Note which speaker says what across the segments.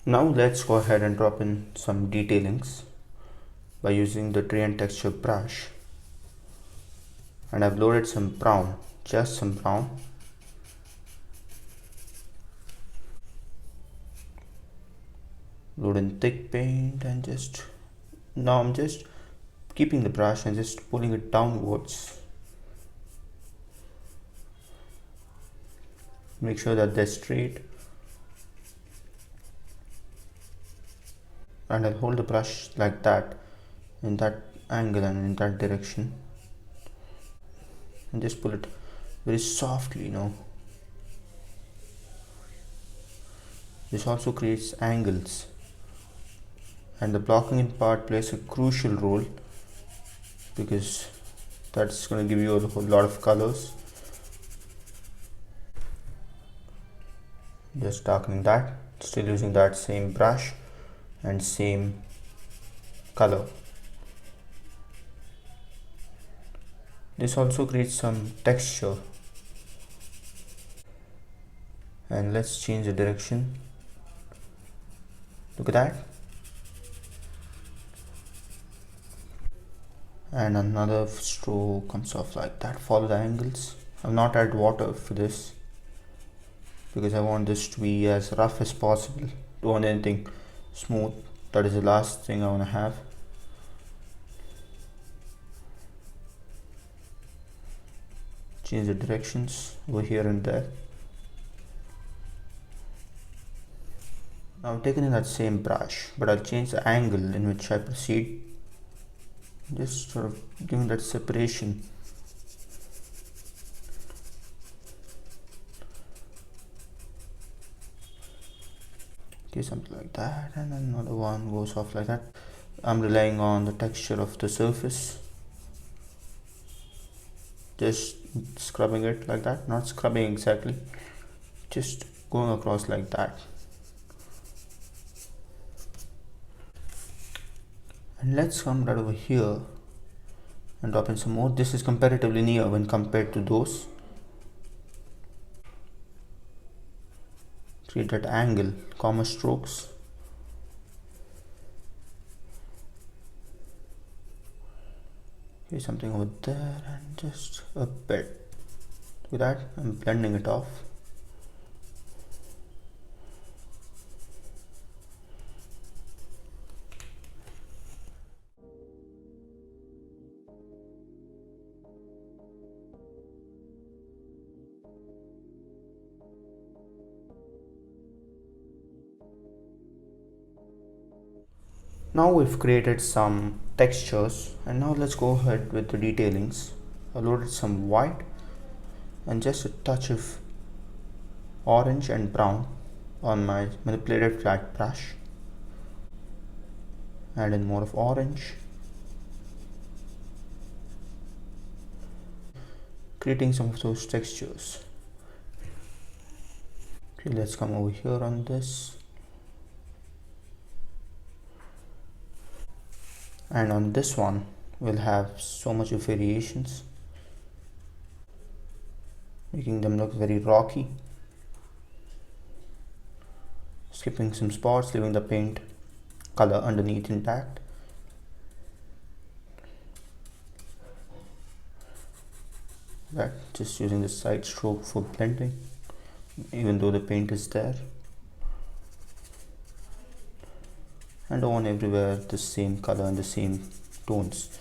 Speaker 1: Now let's go ahead and drop in some detailings by using the tree and texture brush, and I've loaded some brown, just some brown. Load in thick paint and now I'm just keeping the brush and just pulling it downwards. Make sure that they're straight, and I'll hold the brush like that in that angle and in that direction, and just pull it very softly. This also creates angles, and the blocking in part plays a crucial role because that's going to give you a whole lot of colors. Just darkening that, still using that same brush and same color. This also creates some texture, and let's change the direction. Look at that. And another stroke comes off like that. Follow the angles. I've not added water for this because I want this to be as rough as possible. Don't want anything smooth. That is the last thing I want to have. Change the directions over here and there. Now I've taken in that same brush, but I'll change the angle in which I proceed. Just sort of giving that separation. Okay, something like that, and then another one goes off like that. I'm relying on the texture of the surface. Just scrubbing it like that, not scrubbing exactly, just going across like that. And let's come right over here and drop in some more. This is comparatively near when compared to those. Create that angle, comma strokes. Okay, something over there, and just a bit. With that, I'm blending it off. Now we've created some textures, and now let's go ahead with the detailings. I loaded some white and just a touch of orange and brown on my manipulated flat brush. Add in more of orange, creating some of those textures. Okay, let's come over here on this, and on this one we'll have so much of variations, making them look very rocky. Skipping some spots, leaving the paint color underneath intact. That, just using the side stroke for blending, even though the paint is there. And I want everywhere the same color and the same tones.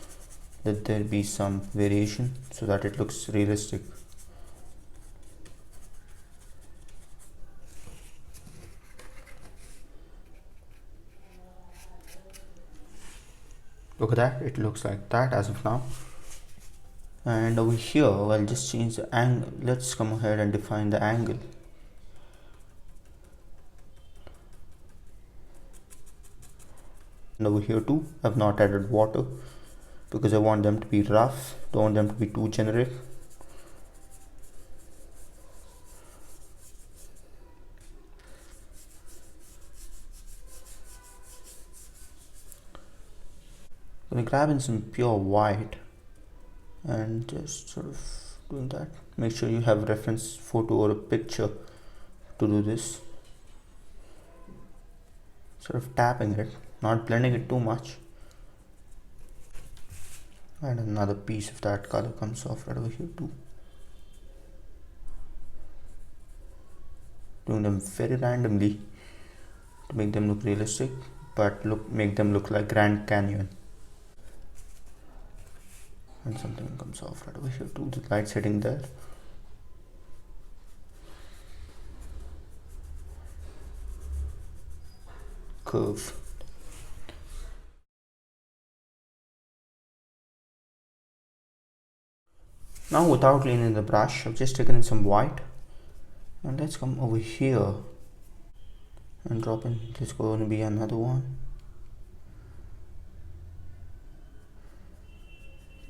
Speaker 1: Let there be some variation so that it looks realistic. Look at that, it looks like that as of now. And over here I'll just change the angle. Let's come ahead and define the angle. And over here too, I've not added water because I want them to be rough, don't want them to be too generic. I'm gonna grab in some pure white and just sort of doing that. Make sure you have reference photo or a picture to do this. sort of tapping it, not blending it too much. And another piece of that color comes off right over here too. Doing them very randomly to make them look realistic, but make them look like Grand Canyon. And something comes off right over here too. The light's hitting there. Curve. Now without cleaning the brush, I've just taken in some white, and let's come over here and drop in. There's going to be another one.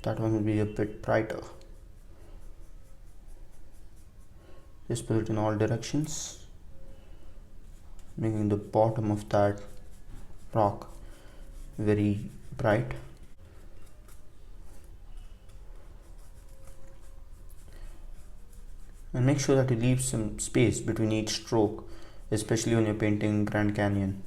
Speaker 1: That one will be a bit brighter. Just put it in all directions, making the bottom of that rock very bright. And make sure that you leave some space between each stroke, especially when you're painting Grand Canyon.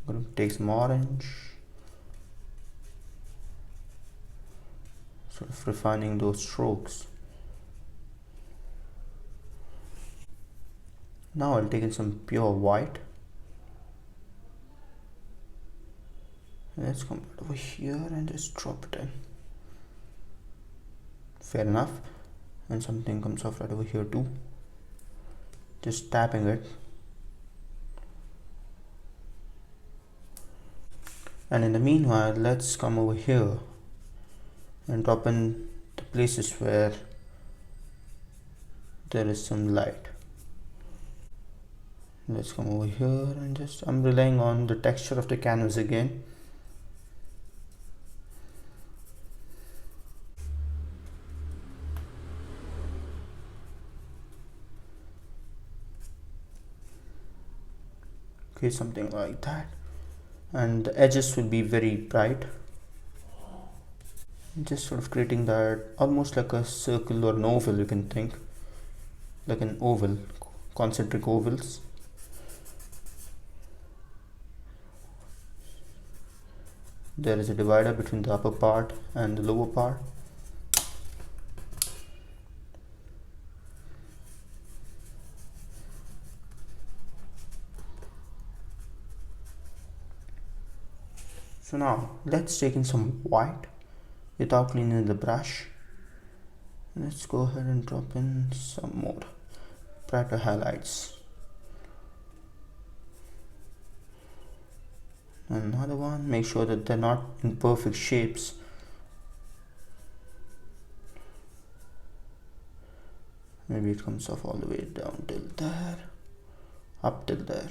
Speaker 1: I'm going to take some orange, sort of refining those strokes. Now I'll take in some pure white. Let's come over here and just drop it in. Fair enough. And something comes off right over here too. Just tapping it. And in the meanwhile, let's come over here and drop in the places where there is some light. Let's come over here and I'm relying on the texture of the canvas again. Okay, something like that. And the edges will be very bright. Just sort of creating that almost like a circle or an oval, you can think. Like an oval, concentric ovals. There is a divider between the upper part and the lower part. So now let's take in some white without cleaning the brush. Let's go ahead and drop in some more brighter highlights. Another one, make sure that they're not in perfect shapes. Maybe it comes off all the way down till there, up till there.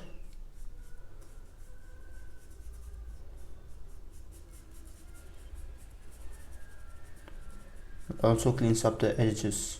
Speaker 1: It also cleans up the edges.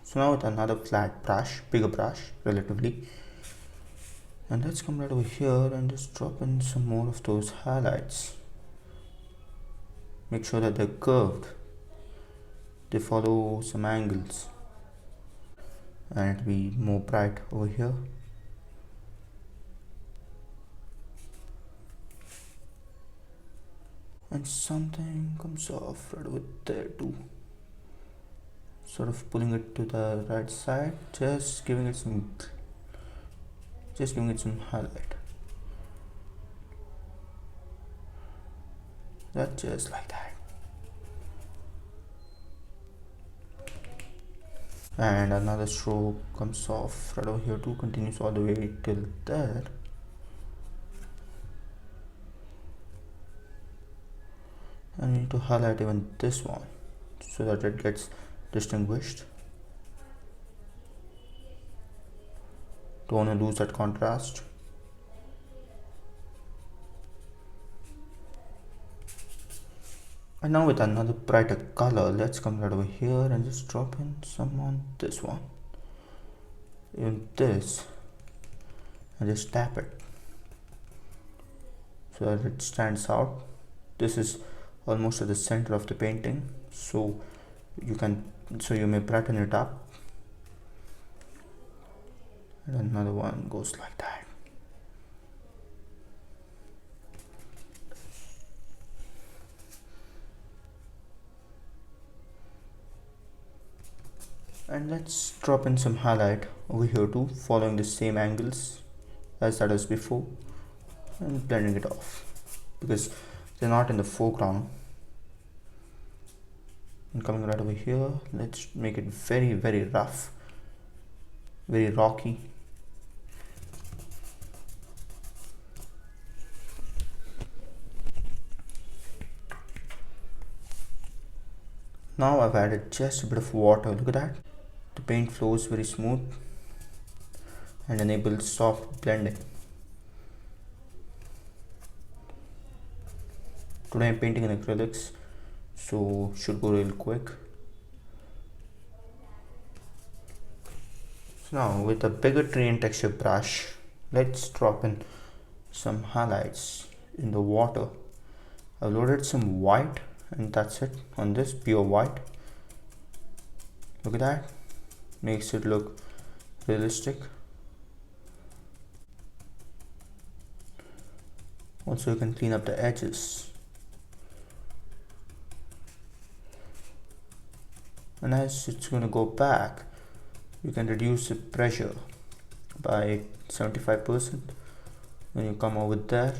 Speaker 1: So now with another flat brush, bigger brush relatively, and let's come right over here and just drop in some more of those highlights. Make sure that they're curved, they follow some angles, and it'll be more bright over here. And something comes off right over there too. Sort of pulling it to the right side, just giving it some highlight. That's just like that. And another stroke comes off right over here too, continues all the way till there. I need to highlight even this one so that it gets distinguished. Don't want to lose that contrast. And now with another brighter color, let's come right over here and just drop in some on this one. In this, and just tap it so that it stands out. This is almost at the center of the painting, so you may brighten it up. And another one goes like that. And let's drop in some highlight over here too, following the same angles as that was before, and blending it off because they're not in the foreground. And coming right over here, let's make it very, very rough, very rocky. Now I've added just a bit of water. Look at that. The paint flows very smooth and enables soft blending. Today I'm painting in acrylics, so should go real quick. So now with a bigger terrain texture brush, let's drop in some highlights in the water. I've loaded some white, and that's it on this pure white. Look at that, makes it look realistic. Also you can clean up the edges, and as it's going to go back, you can reduce the pressure by 75% when you come over there.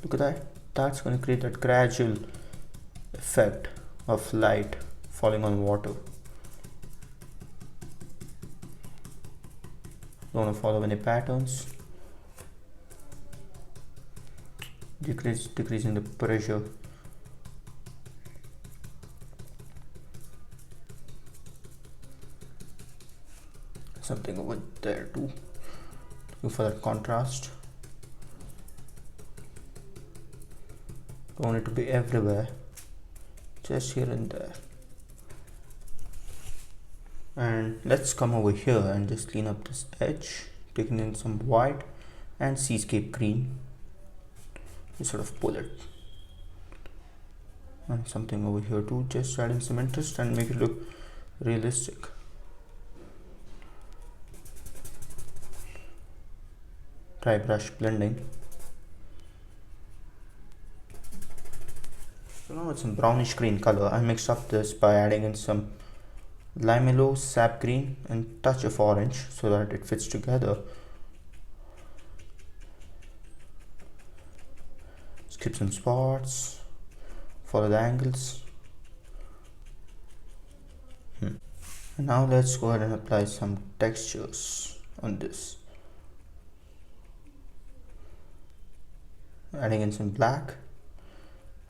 Speaker 1: Look at that, that's going to create that gradual effect of light falling on water. Don't want to follow any patterns. Decreasing the pressure. Something over there too, looking for that contrast. Don't want it to be everywhere, just here and there. And let's come over here and just clean up this edge, taking in some white and seascape green. Just sort of pull it. And something over here too, just adding some interest and make it look realistic. Dry brush blending. So now with some brownish green color, I mixed up this by adding in some lime yellow, sap green and touch of orange so that it fits together. Skip some spots, follow the angles. And now let's go ahead and apply some textures on this. Adding in some black,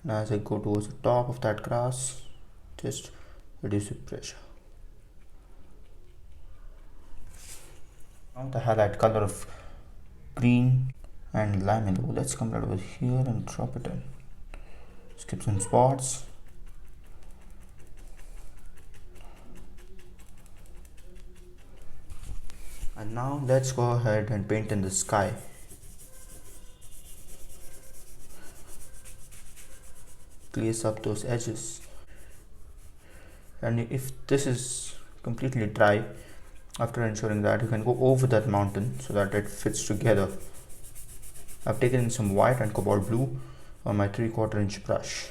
Speaker 1: and as I go towards the top of that grass, just reduce the pressure. Now the highlight color of green and lime yellow, let's come right over here and drop it in. Skip some spots. And now let's go ahead and paint in the sky. Clears up those edges, and if this is completely dry, after ensuring that, you can go over that mountain so that it fits together. I've taken in some white and cobalt blue on my 3/4 inch brush.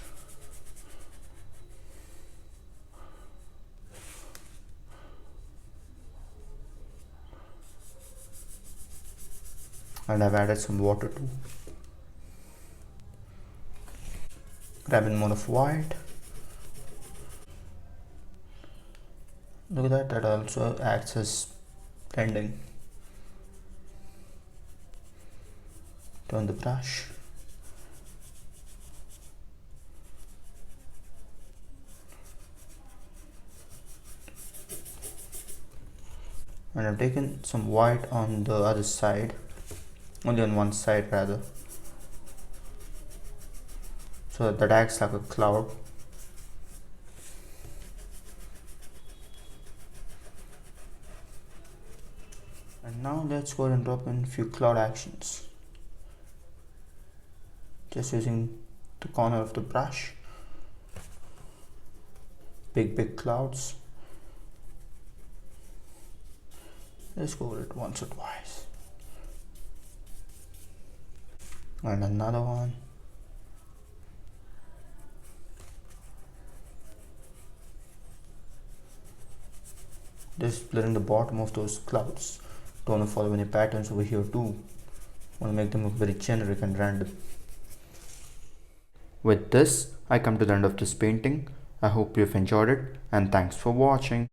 Speaker 1: And I've added some water too. Grabbing more of white. Look at that also acts as blending. Turn the brush. and I've taken some white on the other side, only on one side rather, so that acts like a cloud. And now let's go ahead and drop in a few cloud actions, just using the corner of the brush. Big clouds. Let's go with it once or twice. And another one. Just blurring the bottom of those clouds. Don't want to follow any patterns over here too. Want to make them look very generic and random. With this, I come to the end of this painting. I hope you've enjoyed it and thanks for watching.